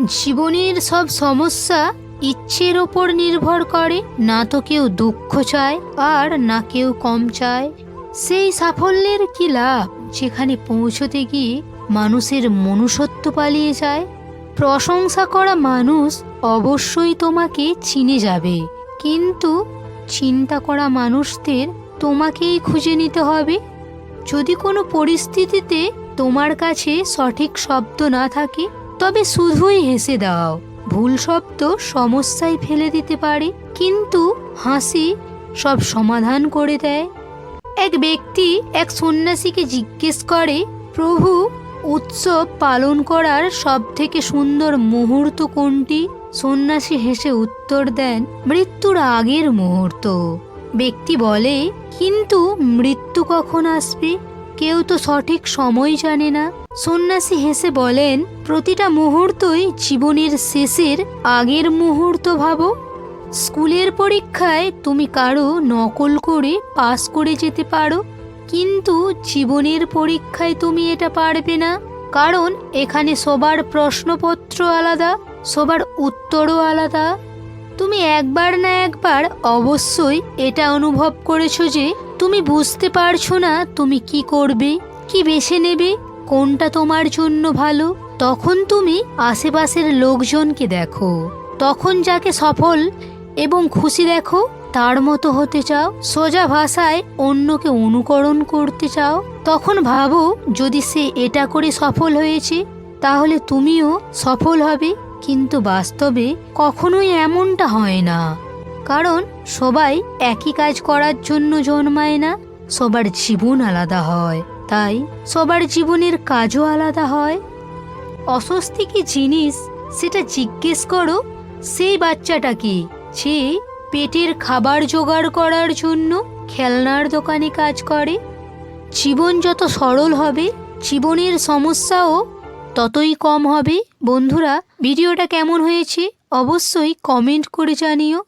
জীবনের সব সমস্যা ইচ্ছের ওপর নির্ভর করে। না তো কেউ দুঃখ চায় আর না কেউ কম চায়। সেই সাফল্যের কি লাভ যেখানে পৌঁছতে গিয়ে মানুষের মনুষ্যত্ব পালিয়ে যায়। প্রশংসা করা মানুষ অবশ্যই তোমাকে চিনে যাবে, কিন্তু চিন্তা করা মানুষদের তোমাকেই খুঁজে নিতে হবে। যদি কোনো পরিস্থিতিতে তোমার কাছে সঠিক শব্দ না থাকে, তবে শুধুই হেসে দাও। ভুল শব্দ সমস্যায় ফেলে দিতে পারে, কিন্তু হাসি সব সমাধান করে দেয়। এক ব্যক্তি এক সন্ন্যাসীকে জিজ্ঞেস করে, প্রভু, উৎসব পালন করার সব থেকে সুন্দর মুহূর্ত কোনটি? সন্ন্যাসী হেসে উত্তর দেন, মৃত্যুর আগের মুহূর্ত। ব্যক্তি বলে, কিন্তু মৃত্যু কখন আসবে? কেউ তো সঠিক সময় জানে না। সন্ন্যাসী হেসে বলেন, প্রতিটা মুহূর্তই জীবনের শেষের আগের মুহূর্ত ভাবো। স্কুলের পরীক্ষায় তুমি কারো নকল করে পাস করে যেতে পারো, কিন্তু জীবনের পরীক্ষায় তুমি এটা পারবে না। কারণ এখানে সবার প্রশ্নপত্র আলাদা, সবার উত্তরও আলাদা। তুমি একবার না একবার অবশ্যই এটা অনুভব করেছো যে তুমি বুঝতে পারছো না তুমি কি করবে, কি বেছে নেবে, কোনটা তোমার জন্য ভালো। তখন তুমি আশেপাশের লোকজনকে দেখো, তখন যাকে সফল এবং খুশি দেখো তার মতো হতে চাও। সোজা ভাষায় অন্যকে অনুকরণ করতে চাও। তখন ভাবো, যদি সে এটা করে সফল হয়েছে তাহলে তুমিও সফল হবে। কিন্তু বাস্তবে কখনোই এমনটা হয় না, কারণ সবাই একই কাজ করার জন্য জন্মায় না। সবার জীবন আলাদা হয়, তাই সবার জীবনের কাজও আলাদা হয়। অস্বস্তি কি জিনিস সেটা জিজ্ঞেস করো সেই বাচ্চাটাকে, যে পেটের খাবার জোগাড় করার জন্য খেলনার দোকানে কাজ করে। জীবন যত সরল হবে, জীবনের সমস্যাও ততই কম হবে। বন্ধুরা, ভিডিওটা কেমন হয়েছে অবশ্যই কমেন্ট করে জানিও।